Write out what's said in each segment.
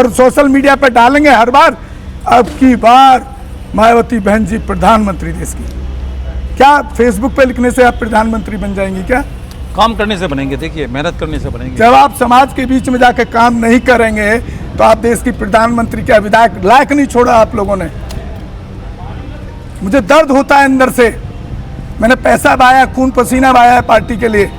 और social media पर डालेंगे हर बार, अब की बार मायावती बहन जी प्रधानमंत्री देश की। क्या फेसबुक पे लिखने से आप प्रधानमंत्री बन जाएंगी क्या? काम करने से बनेंगे, देखिए मेहनत करने से बनेंगे। जब आप समाज के बीच में जाकर काम नहीं करेंगे तो आप देश की प्रधानमंत्री क्या विधायक लायक नहीं छोड़ा आप लोगों ने? मुझे दर्द होता है अंदर से। मैंने पैसा बहाया, खून पसीना बहाया है पार्टी के लिए।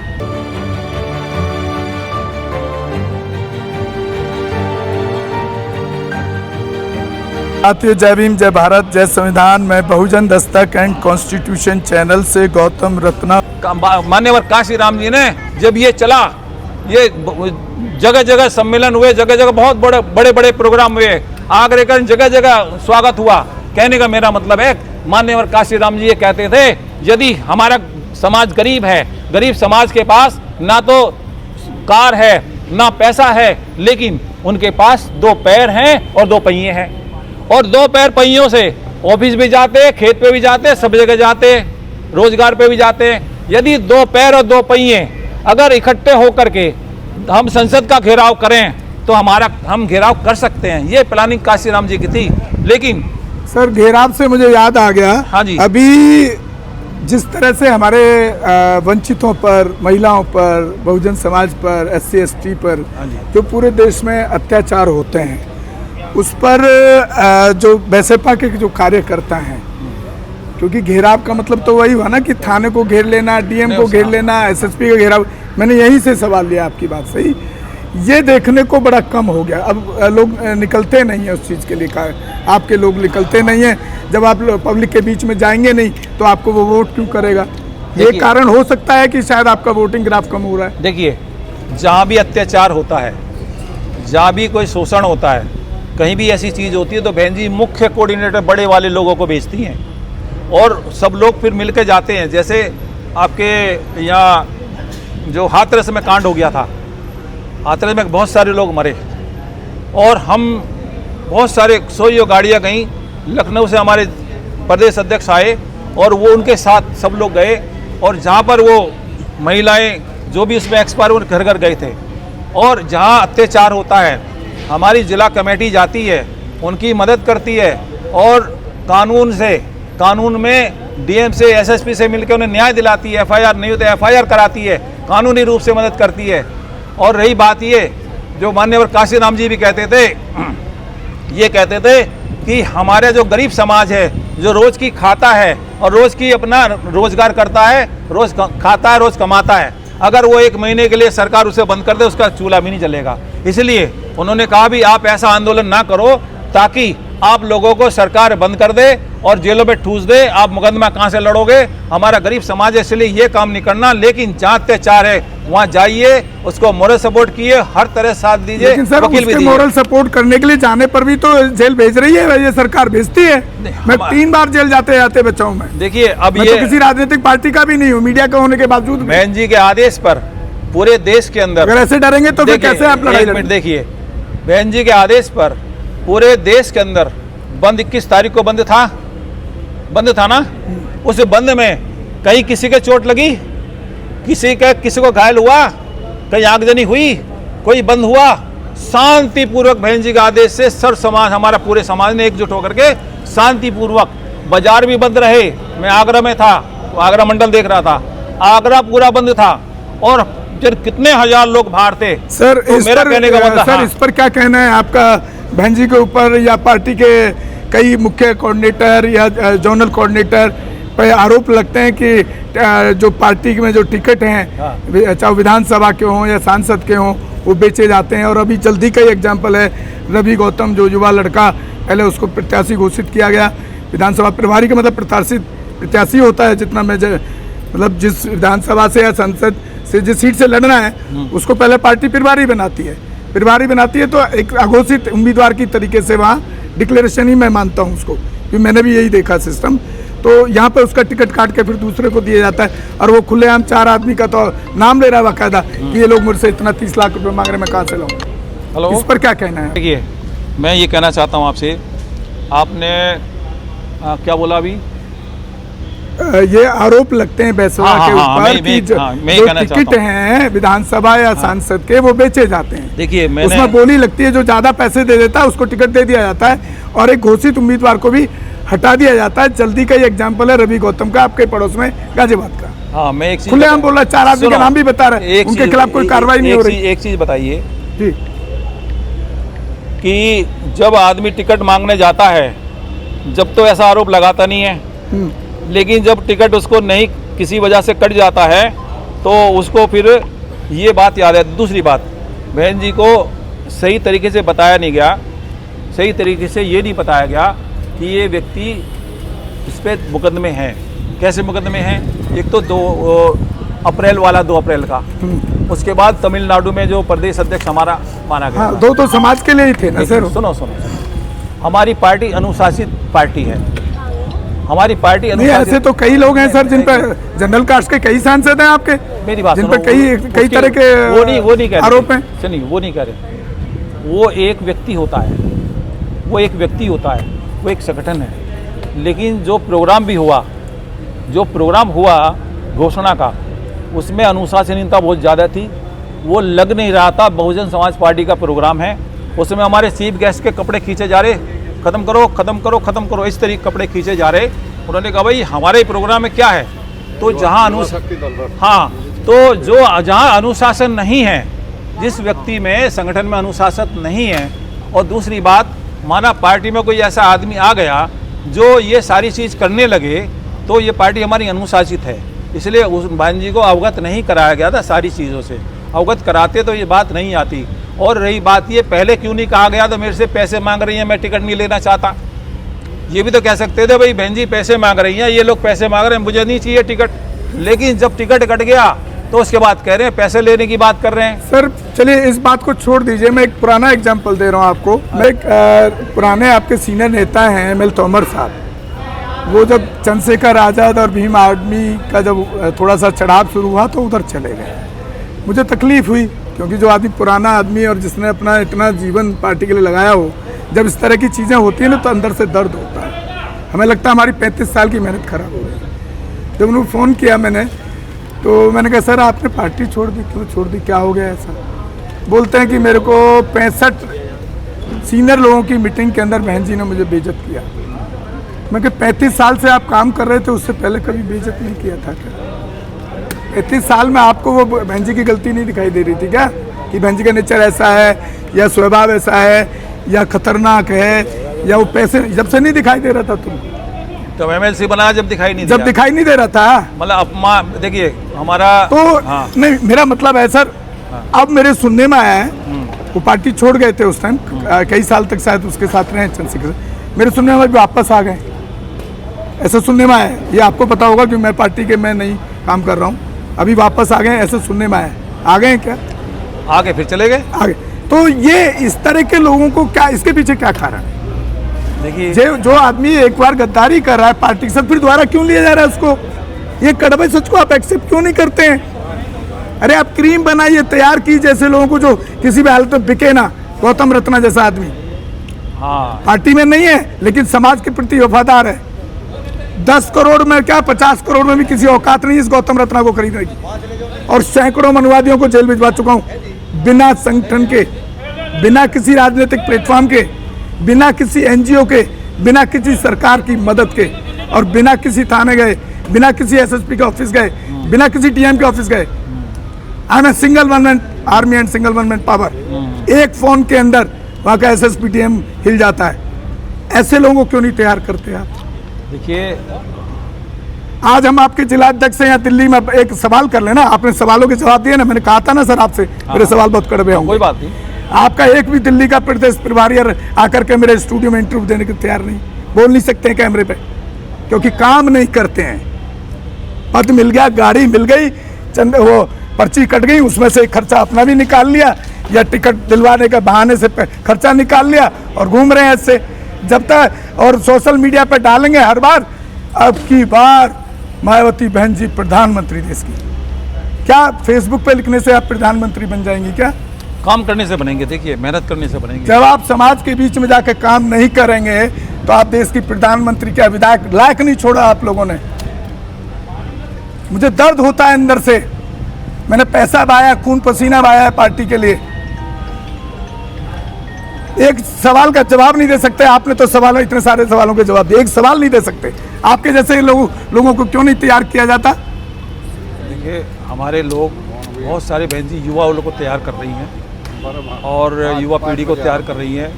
जय भीम, जय भारत, जय संविधान। मैं बहुजन दस्तक एंड कॉन्स्टिट्यूशन चैनल से गौतम रत्ना। मान्यवर काशीराम जी ने जब ये चला, ये जगह जगह सम्मेलन हुए, जगह जगह बहुत बड़े बड़े प्रोग्राम हुए, आगरे का जगह जगह स्वागत हुआ। कहने का मेरा मतलब है, मान्यवर काशीराम जी ये कहते थे, यदि हमारा समाज गरीब है, गरीब समाज के पास ना तो कार है ना पैसा है, लेकिन उनके पास दो पैर हैं और दो पहिए हैं, और दो पैर पहियों से ऑफिस भी जाते, खेत पे भी जाते, सब जगह जाते, रोजगार पे भी जाते। यदि दो पैर और दो पहिए अगर इकट्ठे होकर के हम संसद का घेराव करें तो हम घेराव कर सकते हैं। ये प्लानिंग काशीराम जी की थी। लेकिन सर, घेराव से मुझे याद आ गया, हाँ जी, अभी जिस तरह से हमारे वंचितों पर, महिलाओं पर, बहुजन समाज पर, SC ST पर जो पूरे देश में अत्याचार होते हैं, उस पर जो बैसपा के जो कार्यकर्ता हैं, क्योंकि घेराव का मतलब तो वही हुआ ना कि थाने को घेर लेना, DM को घेर लेना, SSP का घेराव। मैंने यहीं से सवाल लिया, आपकी बात सही। ये देखने को बड़ा कम हो गया। अब लोग निकलते नहीं हैं उस चीज़ के लिए। आपके लोग निकलते नहीं हैं। जब आप पब्लिक के बीच में जाएंगे नहीं तो आपको वो वोट क्यों करेगा? ये कारण हो सकता है कि शायद आपका वोटिंग ग्राफ कम हो रहा है। देखिए, जहाँ भी अत्याचार होता है, जहाँ भी कोई शोषण होता है, कहीं भी ऐसी चीज़ होती है तो बहन जी मुख्य कोऑर्डिनेटर बड़े वाले लोगों को भेजती हैं और सब लोग फिर मिल के जाते हैं। जैसे आपके यहाँ जो हाथरस में कांड हो गया था, हाथरस में बहुत सारे लोग मरे और हम बहुत सारे 100 गाड़ियाँ गईं। लखनऊ से हमारे प्रदेश अध्यक्ष आए और वो उनके साथ सब लोग गए, और जहाँ पर वो महिलाएं जो भी उसमें एक्सपायर, वो घर घर गए थे। और जहाँ अत्याचार होता है हमारी जिला कमेटी जाती है, उनकी मदद करती है, और कानून में DM से, SSP से मिलकर उन्हें न्याय दिलाती है। FIR नहीं होते FIR कराती है, कानूनी रूप से मदद करती है। और रही बात ये, जो मान्यवर काशीराम जी भी कहते थे, ये कहते थे कि हमारे जो गरीब समाज है, जो रोज़ की खाता है और रोज़ की अपना रोजगार करता है, रोज़ खाता है, रोज़ कमाता है, अगर वो 1 महीने के लिए सरकार उसे बंद कर दे, उसका चूल्हा भी नहीं जलेगा। इसलिए उन्होंने कहा भी आप ऐसा आंदोलन ना करो ताकि आप लोगों को सरकार बंद कर दे और जेलों में ठूस दे। आप मुकदमा कहाँ से लड़ोगे? हमारा गरीब समाज है, इसलिए ये काम नहीं करना। लेकिन जहाँ अत्याचार है वहाँ जाइए, उसको मोरल सपोर्ट कीजिए, हर तरह साथ दीजिए। लेकिन सर, उसके मोरल सपोर्ट करने के लिए जाने पर भी तो जेल भेज रही है, ये सरकार भेजती है। मैं 3 बार जेल जाते बचा हूँ मैं। देखिए, अब मैं ये तो किसी राजनीतिक पार्टी का भी नहीं हूँ, मीडिया का होने के बावजूद। बहन जी के आदेश पर पूरे देश के अंदर, अगर ऐसे डरेंगे तो फिर कैसे आप लड़ाई लड़ेंगे? देखिए, बहन जी के आदेश पर पूरे देश के अंदर बंद 21 तारीख को बंद था ना। उस बंद में कहीं किसी के चोट लगी, किसी को घायल हुआ, कहीं आगजनी हुई, कोई बंद हुआ? शांतिपूर्वक बहन जी के आदेश से सर समाज, हमारा पूरे समाज ने एकजुट होकर के शांतिपूर्वक, बाजार भी बंद रहे। मैं आगरा में था, आगरा मंडल देख रहा था, आगरा पूरा बंद था और कितने हजार लोग बाहर थे। सर, तो मेरा कहने का मतलब, सर, इस पर क्या कहना है आपका बहन जी के ऊपर, या पार्टी के कई मुख्य कोऑर्डिनेटर या जोनल कोऑर्डिनेटर पर आरोप लगते हैं कि जो पार्टी में जो टिकट हैं, चाहे विधानसभा के हों या सांसद के हों, वो बेचे जाते हैं। और अभी जल्दी का ही एग्जाम्पल है, रवि गौतम जो युवा लड़का, पहले उसको प्रत्याशी घोषित किया गया विधानसभा प्रभारी का मतलब प्रत्याशी होता है, जितना मैं मतलब जिस विधानसभा से या संसद से जिस सीट से लड़ना है उसको पहले पार्टी प्रभारी बनाती है। तो एक अघोषित उम्मीदवार की तरीके से वहाँ डिक्लेरेशन ही मैं मानता हूँ उसको, क्योंकि मैंने भी यही देखा सिस्टम। तो यहाँ पर उसका टिकट काट के फिर दूसरे को दिया जाता है, और वो खुलेआम 4 आदमी का तो नाम ले रहा है बाकायदा कि ये लोग मुझसे इतना 30 लाख रुपए मांग रहे, मैं कहाँ से लाऊं? हेलो, इस पर क्या कहना है? देखिए, मैं ये कहना चाहता हूँ आपसे, आपने क्या बोला अभी? ये आरोप लगते हैं बैसवा हाँ, के हाँ, ऊपर कि जो टिकट हैं विधानसभा या सांसद के वो बेचे जाते हैं। देखिए उसमें बोली लगती है, जो ज्यादा पैसे दे देता है उसको टिकट दे दिया जाता है और एक घोषित उम्मीदवार को भी हटा दिया जाता है। जल्दी का ही एग्जाम्पल है रवि गौतम का, आपके पड़ोस में गाजियाबाद का। हाँ, मैं एक चीज खुलेआम बोल रहा, 4 आदमी का नाम भी बता रहे हैं, उनके खिलाफ कोई कार्रवाई नहीं हो रही। एक चीज बताइए जी, कि जब आदमी टिकट मांगने जाता है, जब तो ऐसा आरोप लगाता नहीं है, लेकिन जब टिकट उसको नहीं किसी वजह से कट जाता है तो उसको फिर ये बात याद है। दूसरी बात, बहन जी को सही तरीके से बताया नहीं गया, सही तरीके से ये नहीं बताया गया कि ये व्यक्ति इस पर मुकदमे हैं। कैसे मुकदमे हैं? एक तो 2 अप्रैल वाला, 2 अप्रैल का, उसके बाद तमिलनाडु में जो प्रदेश अध्यक्ष हमारा माना गया। हाँ, 2 तो समाज के लिए ही थे ना सर। सुनो, हमारी पार्टी अनुशासित पार्टी है, हमारी पार्टी अनुशासित। ऐसे तो कई लोग हैं सर जिन पर जनरल कास्ट के कई सांसद हैं आपके, मेरी बात जिन सुनो, पर कई तरह के वो नहीं कह रहे आरोप हैं। सुनिए, वो नहीं कह रहे। वो एक व्यक्ति होता है, वो एक संगठन है। लेकिन जो प्रोग्राम हुआ घोषणा का, उसमें अनुशासनहीनता बहुत ज़्यादा थी। वो लग नहीं रहा था बहुजन समाज पार्टी का प्रोग्राम है। उसमें हमारे चीफ गेस्ट के कपड़े खींचे जा रहे, खत्म करो, इस तरीके कपड़े खींचे जा रहे। उन्होंने कहा भाई हमारे प्रोग्राम में क्या है? तो जहाँ जहाँ अनुशासन नहीं है, जिस व्यक्ति में संगठन में अनुशासन नहीं है, और दूसरी बात, माना पार्टी में कोई ऐसा आदमी आ गया जो ये सारी चीज़ करने लगे, तो ये पार्टी हमारी अनुशासित है। इसलिए उस बहन जी को अवगत नहीं कराया गया था सारी चीज़ों से। अवगत कराते तो ये बात नहीं आती। और रही बात ये, पहले क्यों नहीं कहा गया तो मेरे से पैसे मांग रही हैं, मैं टिकट नहीं लेना चाहता, ये भी तो कह सकते थे भाई बहन जी पैसे मांग रही हैं, ये लोग पैसे मांग रहे हैं, मुझे नहीं चाहिए टिकट। लेकिन जब टिकट कट गया तो उसके बाद कह रहे हैं पैसे लेने की बात कर रहे हैं। सर चलिए इस बात को छोड़ दीजिए, मैं एक पुराना एग्जाम्पल दे रहा हूँ आपको। मैं एक पुराने आपके सीनियर नेता हैं ML तोमर साहब, वो जब चंद्रशेखर आज़ाद और भीम आर्मी का जब थोड़ा सा चढ़ाव शुरू हुआ तो उधर चले गए। मुझे तकलीफ हुई, क्योंकि जो आदमी पुराना आदमी और जिसने अपना इतना जीवन पार्टी के लिए लगाया हो, जब इस तरह की चीज़ें होती हैं ना तो अंदर से दर्द होता है। हमें लगता है हमारी 35 साल की मेहनत खराब हो गई। जब उन्होंने फ़ोन किया मैंने, तो मैंने कहा सर आपने पार्टी छोड़ दी, क्यों छोड़ दी, क्या हो गया ऐसा? बोलते हैं कि मेरे को 65 सीनियर लोगों की मीटिंग के अंदर बहन जी ने मुझे बेइज्जत किया। मैं कहा 35 साल से आप काम कर रहे थे, उससे पहले कभी बेइज्जत नहीं किया था क्या? 35 साल में आपको वो बहन जी की गलती नहीं दिखाई दे रही थी क्या, कि बहन जी का नेचर ऐसा है या स्वभाव ऐसा है या खतरनाक है, या वो पैसे जब से नहीं दिखाई दे रहा था तुम? तो MLC बना जब दिखाई नहीं दे रहा था, मतलब देखिए हमारा तो नहीं, मेरा मतलब है सर, अब मेरे सुनने में आया है, वो पार्टी छोड़ गए थे उस टाइम, कई साल तक शायद उसके साथ रहे चंद्रशेखर, मेरे सुनने में वापस आ गए, ऐसा सुनने में आया। ये आपको पता होगा कि मैं पार्टी के मैं नहीं काम कर रहा हूँ, अभी वापस आ गए, ऐसा सुनने में आया। आ गए क्या? आगे फिर चले गए आगे। तो ये इस तरह के लोगों को क्या, इसके पीछे क्या कारण है? देखिए जो आदमी एक बार गद्दारी कर रहा है पार्टी के साथ, फिर दोबारा क्यों लिया जा रहा है उसको? ये कड़वे सच को आप एक्सेप्ट क्यों नहीं करते हैं? अरे आप क्रीम बनाइए, तैयार की जैसे लोगों को जो किसी भी हालत में बिके ना, गौतम रत्ना जैसा आदमी। हाँ, पार्टी में नहीं है लेकिन समाज के प्रति वफादार है। 10 करोड़ में क्या 50 करोड़ में भी किसी औकात नहीं इस गौतम रत्ना को खरीदने की। और सैकड़ों मनुवादियों को जेल भिजवा चुका हूँ, बिना संगठन के, बिना किसी राजनीतिक प्लेटफॉर्म के, बिना किसी NGO के, बिना किसी सरकार की मदद के, और बिना किसी थाने गए, बिना किसी SSP के ऑफिस गए, बिना किसी TM के ऑफिस गए। I am a single one man army and single one man power. एक फोन के अंदर वहाँ का SSP TM हिल जाता है। ऐसे लोगों को क्यों नहीं तैयार करते आप? देखिए आज हम आपके जिला अध्यक्ष हैं या दिल्ली में, एक सवाल कर लेना, आपने सवालों के जवाब दिए ना, मैंने कहा था ना सर आपसे मेरे सवाल बहुत कड़वे होंगे। कोई बात नहीं, आपका एक भी दिल्ली का प्रदेश प्रभारी आकर के मेरे स्टूडियो में इंटरव्यू देने के तैयार नहीं, बोल नहीं सकते हैं कैमरे पे, क्योंकि काम नहीं करते हैं। पद मिल गया, गाड़ी मिल गई, चंद वो पर्ची कट गई, उसमें से खर्चा अपना भी निकाल लिया या टिकट दिलवाने के बहाने से खर्चा निकाल लिया और घूम रहे हैं इससे। जब तक और सोशल मीडिया पर डालेंगे हर बार, अब की बार मायावती बहन जी प्रधानमंत्री देश की, क्या फेसबुक पे लिखने से आप प्रधानमंत्री बन जाएंगी क्या? काम करने से बनेंगे, देखिए मेहनत करने से बनेंगे। जब आप समाज के बीच में जाकर काम नहीं करेंगे तो आप देश की प्रधानमंत्री क्या, विधायक लायक नहीं छोड़ा आप लोगों ने। मुझे दर्द होता है अंदर से। मैंने पैसा बहाया, खून पसीना बहाया है पार्टी के लिए। एक सवाल का जवाब नहीं दे सकते। आपने तो सवालों, इतने सारे सवालों के जवाब दिए, एक सवाल नहीं दे सकते। आपके जैसे लोगों को क्यों नहीं तैयार किया जाता? देखिए, हमारे लोग बहुत सारे बहन जी युवा लोग को तैयार कर रही हैं और युवा पीढ़ी को तैयार कर रही हैं।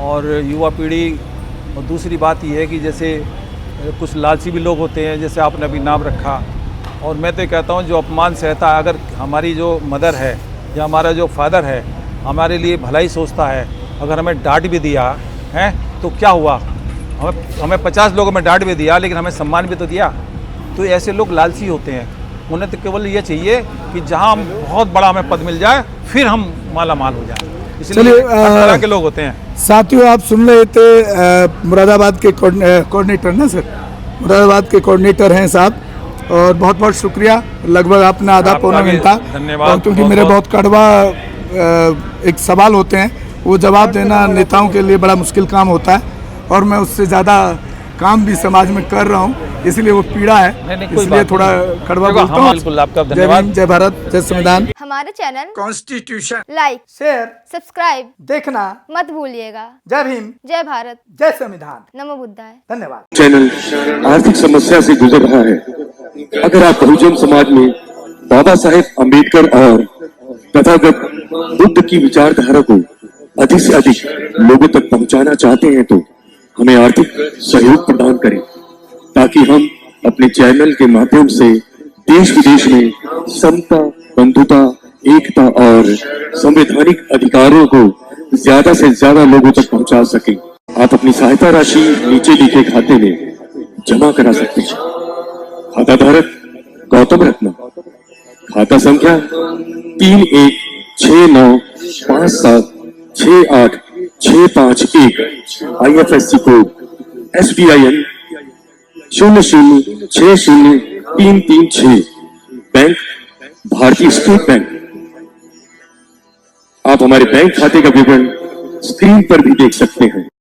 और युवा पीढ़ी, और दूसरी बात यह है कि जैसे कुछ लालची भी लोग होते हैं, जैसे आपने अभी नाम रखा, और मैं तो कहता हूँ जो अपमान सहता, अगर हमारी जो मदर है या हमारा जो फादर है हमारे लिए भलाई सोचता है, अगर हमें डांट भी दिया है तो क्या हुआ, हमें 50 लोगों में डांट भी दिया लेकिन हमें सम्मान भी तो दिया। तो ऐसे लोग लालची होते हैं, उन्हें तो केवल ये चाहिए कि जहां हम बहुत बड़ा हमें पद मिल जाए फिर हम माला माल हो जाए, इसलिए हर तरह के लोग होते हैं। साथियों, आप सुन रहे थे मुरादाबाद के कोऑर्डिनेटर ना सर, मुरादाबाद के कोऑर्डिनेटर हैं साहब, और बहुत बहुत शुक्रिया। लगभग आपने आधा पौना घंटा, धन्यवाद, क्योंकि मेरे बहुत कड़वा एक सवाल होते हैं, वो जवाब देना नेताओं के लिए बड़ा मुश्किल काम होता है, और मैं उससे ज़्यादा काम भी समाज में कर रहा हूँ, इसलिए वो पीड़ा है, इसलिए थोड़ा कड़वा बोलता हूँ। बिल्कुल, आपका जय धन्यवाद। भीम, जय भारत, जय संविधान। हमारे channel constitution like, share, subscribe देखना मत भूलिएगा। जय भीम, जय भारत, जय संविधान, नमो बुद्धाय। धन्यवाद। चैनल आर्थिक समस्या से गुजर रहा है। अगर आप बहुजन समाज में बाबा साहेब अम्बेडकर और तथागत बुद्ध की विचारधारा को अधिक से अधिक लोगों तक पहुंचाना चाहते हैं तो हमें आर्थिक सहयोग प्रदान करें, ताकि हम अपने चैनल के माध्यम से देश विदेश में समता, बंधुता, एकता और संवैधानिक अधिकारों को ज्यादा से ज्यादा लोगों तक पहुंचा सकें। आप अपनी सहायता राशि नीचे लिखे खाते में जमा करा सकते हैं। खाता धारक गौतम रत्न, खाता संख्या 3169576861, IFSC कोड SBIN 0060336, बैंक भारतीय स्टेट बैंक। आप हमारे बैंक खाते का विवरण स्क्रीन पर भी देख सकते हैं।